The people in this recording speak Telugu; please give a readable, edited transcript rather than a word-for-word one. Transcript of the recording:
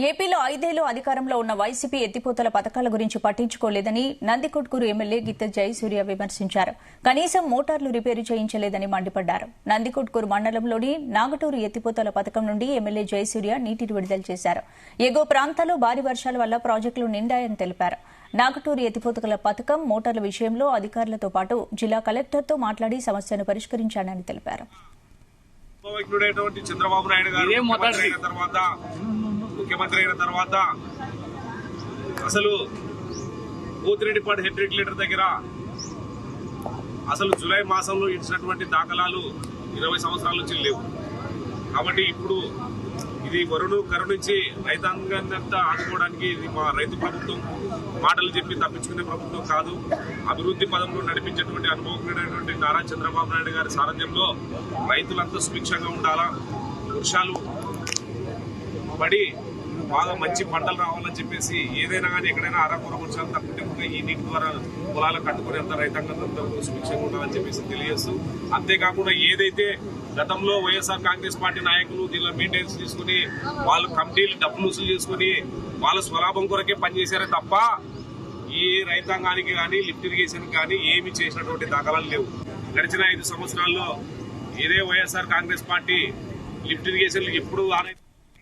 ఏపీలో 5 ఏళ్లు అధికారంలో ఉన్న వైసీపీ ఎత్తిపోతల పథకాల గురించి పట్టించుకోలేదని నందికొట్కూరు ఎమ్మెల్యే గిత్త జయసూర్య విమర్శించారు. కనీసం మోటార్లు రిపేరు చేయించలేదని మండిపడ్డారు. నందికొట్కూరు మండలంలోని నాగటూరు ఎత్తిపోతల పథకం నుండి ఎమ్మెల్యే జయసూర్య నీటిని విడుదల చేశారు. ఎగువ ప్రాంతాల్లో భారీ వర్షాల వల్ల ప్రాజెక్టులు నిండాయని తెలిపారు. నాగటూరు ఎత్తిపోతల పథకం మోటార్ల విషయంలో అధికారులతో పాటు జిల్లా కలెక్టర్తో మాట్లాడి సమస్యను పరిష్కరించానని తెలిపారు. చంద్రబాబు నాయుడు గారు ముఖ్యమంత్రి అయిన తర్వాత అసలు పోతిరెడ్డిపాడు హెడ్ రెగ్యులేటర్ దగ్గర అసలు జూలై మాసంలో ఇచ్చినటువంటి దాఖలాలు 20 సంవత్సరాల నుంచి లేవు. కాబట్టి ఇప్పుడు ఇది కరుణించి రైతాంగాన్నంతా ఆదుకోవడానికి ఇది మా రైతు ప్రభుత్వం, మాటలు చెప్పి తప్పించుకునే ప్రభుత్వం కాదు. అభివృద్ధి పదంలో నడిపించేటువంటి అనుభవమైనటువంటి నారా చంద్రబాబు నాయుడు గారి సారథ్యంలో రైతులంతా సుభిక్షంగా ఉండాలా, వర్షాలు పడి బాగా మంచి పంటలు రావాలని చెప్పేసి ఏదైనా కానీ ఎక్కడైనా అరకొర వర్షాలు తక్కువ ఈ నీటి ద్వారా పొలాలకు కట్టుకునేంత రైతాంగంతో సుభిక్షంగా ఉండాలని చెప్పేసి తెలియజేస్తూ, అంతేకాకుండా ఏదైతే గతంలో వైఎస్ఆర్ కాంగ్రెస్ పార్టీ నాయకులు దీనిలో మెయింటెనెన్స్ తీసుకుని వాళ్ళు కమిటీలు డబ్బులు వసూలు చేసుకుని వాళ్ళ స్వలాభం కొరకే పనిచేశారే తప్ప ఈ రైతాంగానికి కానీ లిఫ్ట్ ఇరిగేషన్ కానీ ఏమి చేసినటువంటి దాఖలాలు లేవు. గడిచిన 5 సంవత్సరాల్లో ఇదే YSR Congress party lift irrigation ఎప్పుడు